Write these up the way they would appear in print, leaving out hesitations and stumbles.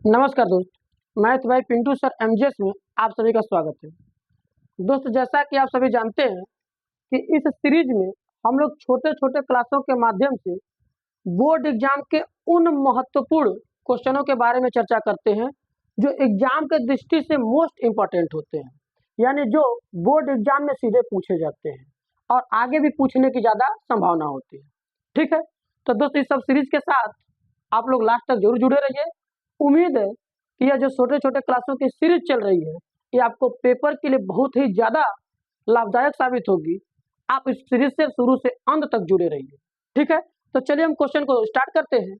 नमस्कार दोस्त, मैं तुम्हारे पिंटू सर एमजीएस में आप सभी का स्वागत है। दोस्त, जैसा कि आप सभी जानते हैं कि इस सीरीज में हम लोग छोटे छोटे क्लासों के माध्यम से बोर्ड एग्जाम के उन महत्वपूर्ण क्वेश्चनों के बारे में चर्चा करते हैं जो एग्जाम के दृष्टि से मोस्ट इम्पॉर्टेंट होते हैं, यानी जो बोर्ड एग्जाम में सीधे पूछे जाते हैं और आगे भी पूछने की ज़्यादा संभावना होती है। ठीक है, तो दोस्त इस सब सीरीज के साथ आप लोग लास्ट तक जरूर जुड़े रहिए। उम्मीद है कि यह जो छोटे छोटे क्लासों की सीरीज चल रही है ये आपको पेपर के लिए बहुत ही ज़्यादा लाभदायक साबित होगी। आप इस सीरीज से शुरू से अंत तक जुड़े रहिए। ठीक है, तो चलिए हम क्वेश्चन को स्टार्ट करते हैं।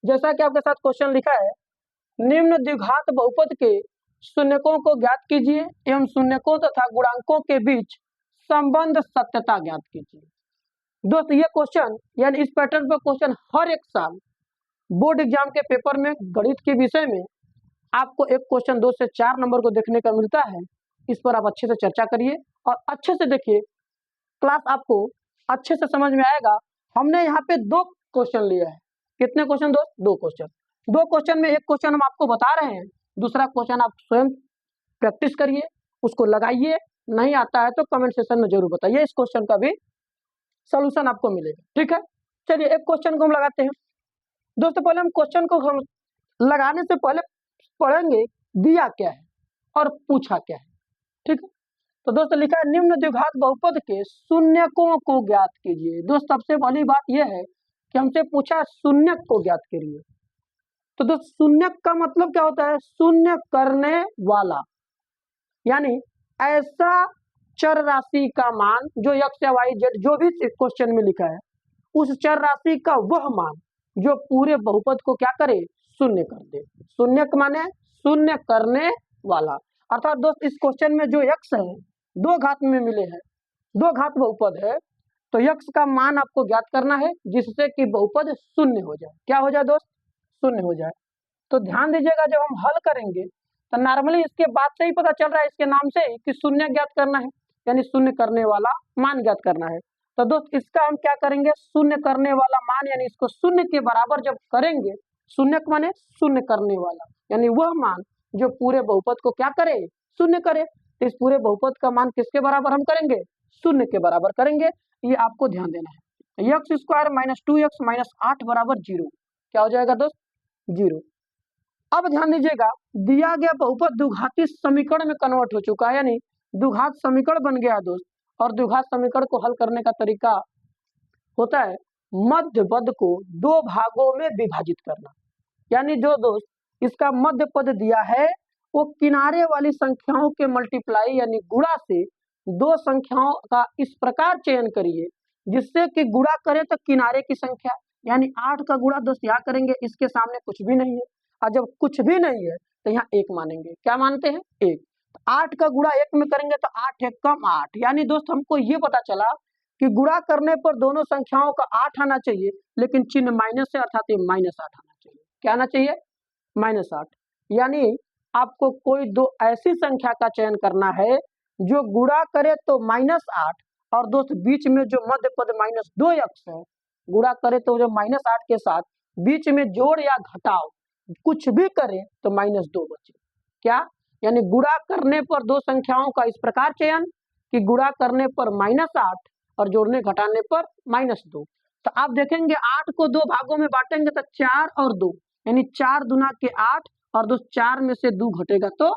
जैसा कि आपके साथ क्वेश्चन लिखा है, निम्न द्विघात बहुपद के शून्यकों को ज्ञात कीजिए एवं शून्यकों तथा गुणांकों के बीच संबंध सत्यता ज्ञात कीजिए। दोस्त, ये क्वेश्चन यानी इस पैटर्न पर क्वेश्चन हर एक साल बोर्ड एग्जाम के पेपर में गणित के विषय में आपको एक क्वेश्चन 2 से 4 नंबर को देखने का मिलता है। इस पर आप अच्छे से चर्चा करिए और अच्छे से देखिए, क्लास आपको अच्छे से समझ में आएगा। हमने यहाँ पे 2 क्वेश्चन लिए हैं। कितने क्वेश्चन दोस्त? 2 क्वेश्चन। 2 क्वेश्चन में एक क्वेश्चन हम आपको बता रहे हैं, दूसरा क्वेश्चन आप स्वयं प्रैक्टिस करिए, उसको लगाइए। नहीं आता है तो कमेंट सेक्शन में जरूर बताइए, इस क्वेश्चन का भी सोल्यूशन आपको मिलेगा। ठीक है, चलिए एक क्वेश्चन को हम लगाते हैं। दोस्तों, पहले हम क्वेश्चन को हम लगाने से पहले पढ़ेंगे दिया क्या है और पूछा क्या है। ठीक है, तो दोस्तों लिखा है निम्न द्विघात बहुपद के शून्यकों को ज्ञात कीजिए। दोस्त, सबसे पहली बात यह है कि हमसे पूछा शून्यक को ज्ञात करिए। तो दोस्त, शून्यक का मतलब क्या होता है? शून्य करने वाला, यानी ऐसा चर राशि का मान जो एक्स या वाई जेड जो भी क्वेश्चन में लिखा है उस चर राशि का वह मान जो पूरे बहुपद को क्या करे? शून्य कर दे। शून्यक माने शून्य करने वाला। अर्थात दोस्त, इस क्वेश्चन में जो एक्स है 2 घात में मिले हैं, 2 घात बहुपद है, तो एक्स का मान आपको ज्ञात करना है जिससे कि बहुपद शून्य हो जाए। क्या हो जाए दोस्त? शून्य हो जाए। तो ध्यान दीजिएगा, जब हम हल करेंगे तो नॉर्मली इसके बाद से ही पता चल रहा है, इसके नाम से ही, कि शून्य ज्ञात करना है, यानी शून्य करने वाला मान ज्ञात करना है। तो दोस्त इसका हम क्या करेंगे? शून्य करने वाला मान, यानी इसको शून्य के बराबर जब करेंगे, शून्य माने शून्य करने वाला, यानी वह मान जो पूरे बहुपद को क्या करे? शून्य करे। तो इस पूरे बहुपद का मान किसके बराबर हम करेंगे? शून्य के बराबर करेंगे। ये आपको ध्यान देना है। X square minus 2x minus 8 बराबर 0। क्या हो जाएगा दोस्त? 0। अब ध्यान दीजिएगा, दिया गया बहुपद द्विघाती समीकरण में कन्वर्ट हो चुका है, यानी द्विघात समीकरण बन गया दोस्त। और द्विघात समीकरण को हल करने का तरीका होता है मध्य पद को 2 भागों में विभाजित करना। यानी जो दोस्त इसका मध्य पद दिया है वो किनारे वाली संख्याओं के मल्टीप्लाई यानी गुणा से 2 संख्याओं का इस प्रकार चयन करिए जिससे कि गुणा करें तो किनारे की संख्या, यानी 8 का गुणा दोस्त यहाँ करेंगे, इसके सामने कुछ भी नहीं है, और जब कुछ भी नहीं है तो यहाँ 1 मानेंगे। क्या मानते हैं? 1। 8 का गुणा 1 में करेंगे तो 8 1 कम 8, यानी दोस्त हमको ये पता चला कि गुणा करने पर दोनों संख्याओं का 8 आना चाहिए, लेकिन चिन्ह माइनस है, अर्थात ये -8 आना चाहिए। क्या आना चाहिए? -8। यानी आपको कोई 2 ऐसी संख्या का चयन करना है जो गुणा करे तो -8, और दोस्त बीच में जो मध्य पद -2x है, गुणा करे तो जो -8 के साथ बीच में जोड़ या घटाव कुछ भी करे तो -2 बचे। क्या? यानी गुणा करने पर 2 संख्याओं का इस प्रकार चयन कि गुणा करने पर -8 और जोड़ने घटाने पर -2। तो आप देखेंगे 8 को 2 भागों में बांटेंगे तो 4 और 2, यानी 4 दूना के 8, और दोस्त 4 में से 2 घटेगा तो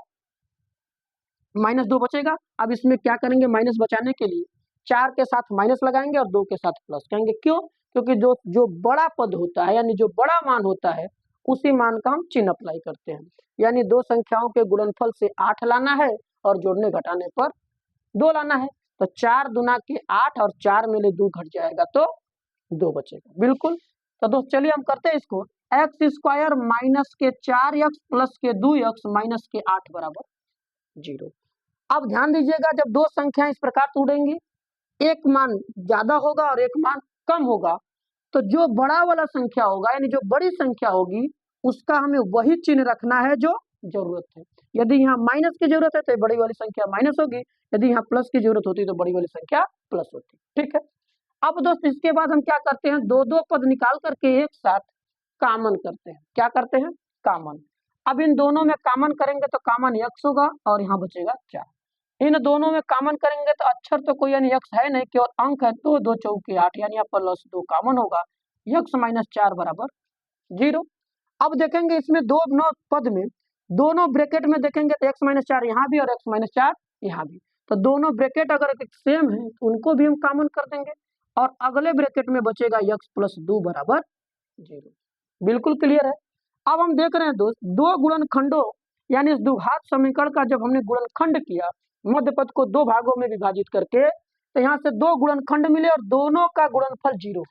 -2 बचेगा। अब इसमें क्या करेंगे? माइनस बचाने के लिए 4 के साथ माइनस लगाएंगे और 2 के साथ प्लस कहेंगे। क्यों? क्योंकि जो जो बड़ा पद होता है यानी जो बड़ा मान होता है उसी मान का हम चिन्ह अप्लाई करते हैं। यानी 2 संख्याओं के गुणनफल से 8 लाना है और जोड़ने घटाने पर 2 लाना है। तो 4 दूना के 8 और 4 में 2 घट जाएगा तो 2 बचेगा। बिल्कुल। तो दोस्त चलिए हम करते हैं इसको। एक्स स्क्वायर माइनस के 4x प्लस के 2x माइनस के 8 बराबर 0। अब ध्यान दीजिएगा, जब 2 संख्याएं इस प्रकार तोड़ेंगी, एक मान ज्यादा होगा और एक मान कम होगा, तो जो बड़ा वाला संख्या होगा यानी जो बड़ी संख्या होगी उसका हमें वही चिन्ह रखना है जो जरूरत है। यदि यहाँ माइनस की जरूरत है तो बड़ी वाली संख्या माइनस होगी, यदि यहाँ प्लस की जरूरत होती तो बड़ी वाली संख्या प्लस होती। ठीक है, अब दोस्त इसके बाद हम क्या करते हैं? 2 2 पद निकाल करके एक साथ कॉमन करते हैं। क्या करते हैं? कॉमन। अब इन दोनों में कॉमन करेंगे तो कॉमन x होगा और यहाँ बचेगा 4। इन दोनों में कॉमन करेंगे तो अक्षर तो कोई यानी x है नहीं, केवल अंक है, तो 2 चौके 8 यानी यहाँ +2 कॉमन होगा, x - 4 बराबर 0। अब देखेंगे इसमें दोनों पद में, दोनों ब्रैकेट में देखेंगे तो x - 4 यहाँ भी और x - 4 यहाँ भी, तो दोनों ब्रैकेट अगर सेम है तो उनको भी हम कॉमन कर देंगे और अगले ब्रैकेट में बचेगा x + 2 बराबर 0। बिल्कुल क्लियर है। अब हम देख रहे हैं दोस्त, दो गुणनखंडों यानी इस द्विघात समीकरण का जब हमने गुणनखंड किया मध्य पद को 2 भागों में विभाजित करके, तो यहाँ से 2 गुणनखंड मिले और दोनों का गुणनफल 0।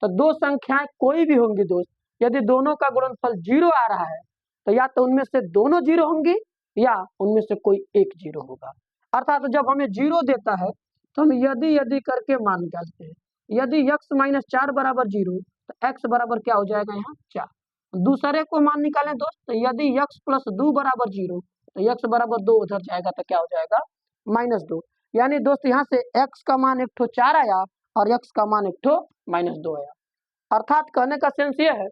तो दो संख्याएं कोई भी होंगी दोस्त, यदि दोनों का गुणनफल 0 आ रहा है तो या तो उनमें से दोनों 0 होंगी या उनमें से कोई एक 0 होगा। अर्थात जब हमें 0 देता है तो हम यदि करके मान निकालते हैं। यदि x - 4 बराबर 0 तो x बराबर क्या हो जाएगा यहाँ 4। दूसरे को मान निकालें दोस्त, तो यदि x + 2 बराबर 0 तो x बराबर 2 उधर जाएगा तो क्या हो जाएगा -2। यानी दोस्त यहाँ से x का मान 1 ठो 4 आया और x का मान 1 ठो -2 आया। अर्थात कहने का सेंस ये है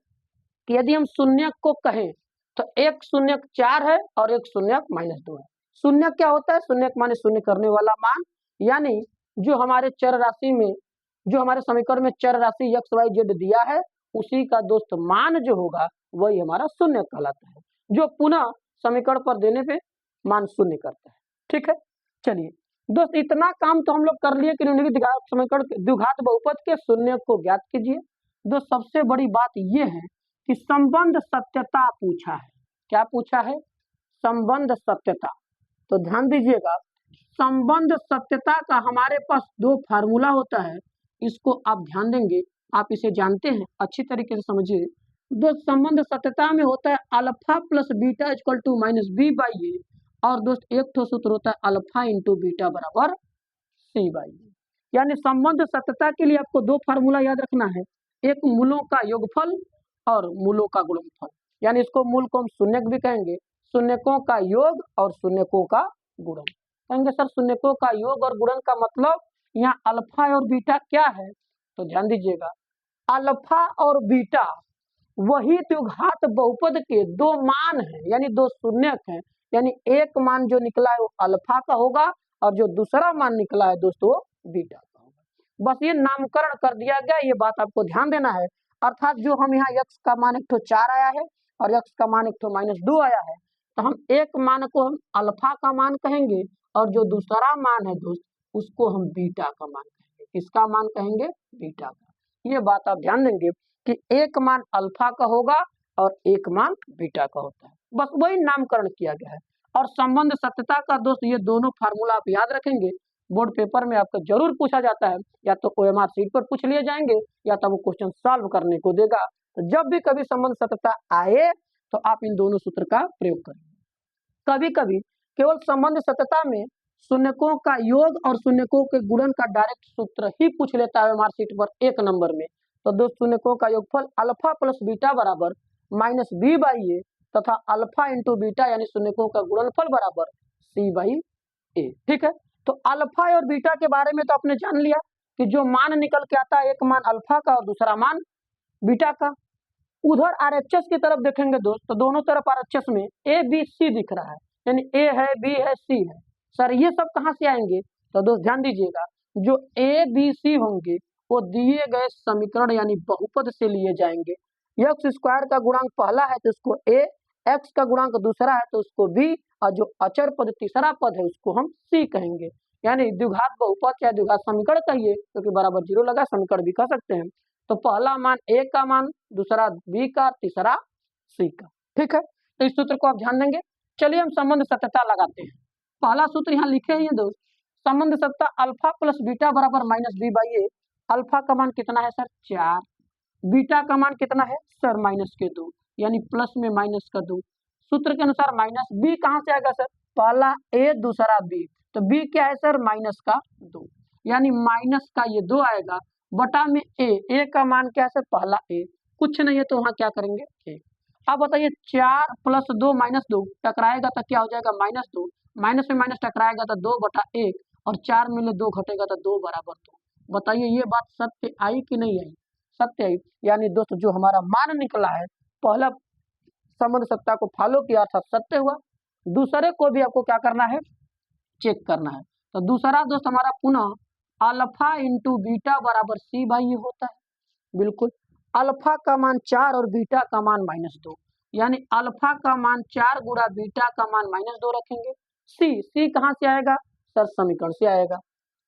कि यदि हम शून्य को कहें तो एक शून्य 4 है और एक शून्य -2 है। शून्य क्या होता है? शून्य माने शून्य करने वाला मान, यानी जो हमारे चर राशि में, जो हमारे समीकरण में चर राशि x y z दिया है उसी का दोस्त मान जो होगा वही हमारा शून्य कहलाता है, जो पुनः समीकरण पर देने पे मान शून्य करता है। ठीक है, चलिए दोस्त इतना काम तो हम लोग कर लिए कि द्विघात समीकरण द्विघात बहुपद के शून्य को ज्ञात कीजिए। दोस्त सबसे बड़ी बात यह है कि संबंध सत्यता पूछा है। क्या पूछा है? संबंध सत्यता। तो ध्यान दीजिएगा, संबंध सत्यता का हमारे पास 2 फार्मूला होता है, इसको आप ध्यान देंगे, आप इसे जानते हैं, अच्छी तरीके से समझिए। दोस्त संबंध सत्यता में होता है alpha plus beta equal to -b/a और दोस्त एक ठो सूत्र होता है अल्फा इंटू बीटा बराबर c/a। यानी संबंध सत्यता के लिए आपको 2 फार्मूला याद रखना है, एक मूलों का योगफल और मूलों का गुणनफल, यानी इसको मूल को हम शून्यक भी कहेंगे, शून्यकों का योग और शून्यकों का गुणन। कहेंगे सर शून्यकों का योग और गुणन का मतलब यहाँ अल्फा और बीटा क्या है? तो ध्यान दीजिएगा, अल्फा और बीटा वही द्विघात बहुपद के 2 मान हैं, यानी 2 शून्यक हैं, यानी एक मान जो निकला है वो अल्फा का होगा और जो दूसरा मान निकला है दोस्तों बीटा का होगा। बस ये नामकरण कर दिया गया, ये बात आपको ध्यान देना है। अर्थात जो हम यहाँ x का मान 1 ठो 4 आया है और x का मान 1 ठो -2 आया है, तो हम एक मान को हम अल्फा का मान कहेंगे और जो दूसरा मान है दोस्त उसको हम बीटा का मान कहेंगे। किसका मान कहेंगे? बीटा का। ये बात आप ध्यान देंगे कि एक मान अल्फा का होगा और एक मान बीटा का होता है, बस वही नामकरण किया गया है। और संबंध सत्यता का दोस्त ये दोनों फार्मूला आप याद रखेंगे, बोर्ड पेपर में आपको जरूर पूछा जाता है, या तो OMR शीट पर पूछ लिए जाएंगे या तो वो क्वेश्चन सॉल्व करने को देगा। तो जब भी कभी संबंध सत्यता आए तो आप इन दोनों सूत्र का प्रयोग करेंगे। कभी कभी केवल संबंध सत्यता में शून्यकों का योग और शून्यकों के गुणन का डायरेक्ट सूत्र ही पूछ लेता है OMR शीट पर 1 नंबर में। तो दो शून्यकों का योगफल अल्फा प्लस बीटा बराबर -b/a तथा अल्फा इंटू बीटा यानी शून्यकों का गुणनफल बराबर c/a। ठीक है, तो अल्फा और बीटा के बारे में तो आपने जान लिया कि जो मान निकल के आता है एक मान अल्फा का और दूसरा मान बीटा का। उधर RHS की तरफ देखेंगे दोस्त, तो दोनों तरफ RHS में A B C दिख रहा है, यानी A है, B है, C है। सर ये सब कहाँ से आएंगे? तो दोस्त ध्यान दीजिएगा, जो A B C होंगे वो दिए गए समीकरण यानी बहुपद से लिए जाएंगे। x स्क्वायर का गुणांक पहला है तो उसको a, x का गुणांक दूसरा है तो उसको b और जो अचर पद तीसरा पद है उसको हम c कहेंगे। यानी द्विघात बहुपद या द्विघात समीकरण कहिए क्योंकि बराबर 0 लगा, समीकरण भी कह सकते हैं। तो पहला मान a का मान, दूसरा b का, तीसरा c का। ठीक है, तो इस सूत्र को आप ध्यान देंगे। चलिए हम संबंध सत्यता लगाते हैं। पहला सूत्र यहाँ लिखे हैं दोस्त, संबंध सत्यता अल्फा प्लस बीटा बराबर -b/a। अल्फा का मान कितना है सर? 4। बीटा का मान कितना है सर? -2, यानी प्लस में माइनस का 2। सूत्र के अनुसार -b कहाँ से आएगा सर? पहला a दूसरा b, तो b क्या है सर? -2, यानी माइनस का ये 2 आएगा बटा में a का मान क्या है सर? पहला a, कुछ नहीं है तो वहाँ क्या करेंगे a। अब बताइए 4 + 2 - 2 टकराएगा तो क्या हो जाएगा? -2, माइनस में माइनस टकराएगा तो 2/1 और 4 में 2 घटेगा तो 2 बराबर 2। बताइए ये बात सत्य आई कि नहीं आई? सत्य आई। यानी दोस्त जो हमारा मान निकला है, पहला संबंध सत्ता को फॉलो किया अर्थात सत्य हुआ। दूसरे को भी आपको क्या करना है, चेक करना है। तो दूसरा दोस्त हमारा पुनः अल्फा इंटू बीटा बराबर सी बाई ये होता है। बिल्कुल, अल्फा का मान 4 और बीटा का मान -2, यानी अल्फा का मान 4 गुणा बीटा का मान -2 रखेंगे। सी कहाँ से आएगा सर, समीकरण से आएगा।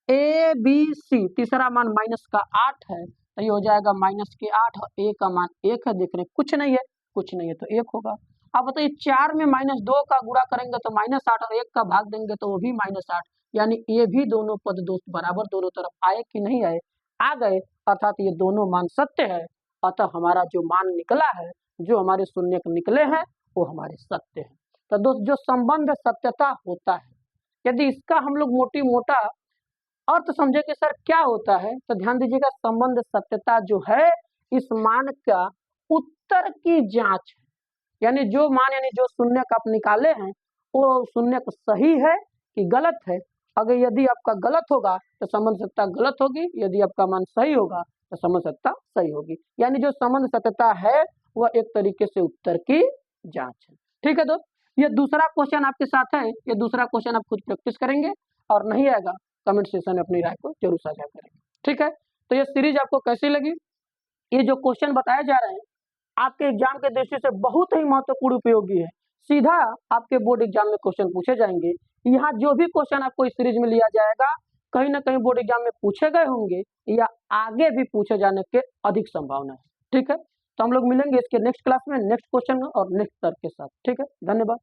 ए बी सी, तीसरा मान -8 है तो ये हो जाएगा -8 और ए का मान 1 है। देख रहे हैं कुछ नहीं है, कुछ नहीं है तो 1 होगा। अब बताइए 4 में -2 का गुणा करेंगे तो -8 और 1 का भाग देंगे तो वो भी -8, यानी ये भी दोनों पद दोस्त बराबर दोनों तरफ आए कि नहीं आए, आ गए, अर्थात ये दोनों मान सत्य है। अतः हमारा जो मान निकला है, जो हमारे शून्य निकले हैं वो हमारे सत्य है। तो दोस्त जो संबंध सत्यता होता है, यदि इसका हम लोग मोटा अर्थ समझे कि सर क्या होता है, तो ध्यान दीजिएगा संबंध सत्यता जो है इस मान का उत्तर की जांच है, यानी जो मान यानी जो शून्य का आप निकाले हैं वो शून्य सही है कि गलत है। अगर यदि आपका गलत होगा तो संबंध सत्यता गलत होगी, यदि आपका मान सही होगा तो संबंध सत्यता सही होगी। यानी जो संबंध सत्यता है वह एक तरीके से उत्तर की जांच है। ठीक है दोस्त, ये दूसरा क्वेश्चन आपके साथ है, ये दूसरा क्वेश्चन आप खुद प्रैक्टिस करेंगे और नहीं आएगा कमेंट सेक्शन में अपनी राय को जरूर साझा करेंगे। ठीक है, तो ये सीरीज आपको कैसी लगी, ये जो क्वेश्चन बताए जा रहे हैं आपके एग्जाम के दृष्टि से बहुत ही महत्वपूर्ण उपयोगी है। सीधा आपके बोर्ड एग्जाम में क्वेश्चन पूछे जाएंगे। यहाँ जो भी क्वेश्चन आपको इस सीरीज में लिया जाएगा कहीं ना कहीं बोर्ड एग्जाम में पूछे गए होंगे या आगे भी पूछे जाने के अधिक संभावना है। ठीक है, तो हम लोग मिलेंगे इसके नेक्स्ट क्लास में नेक्स्ट क्वेश्चन और नेक्स्ट तर्क के साथ। ठीक है, धन्यवाद।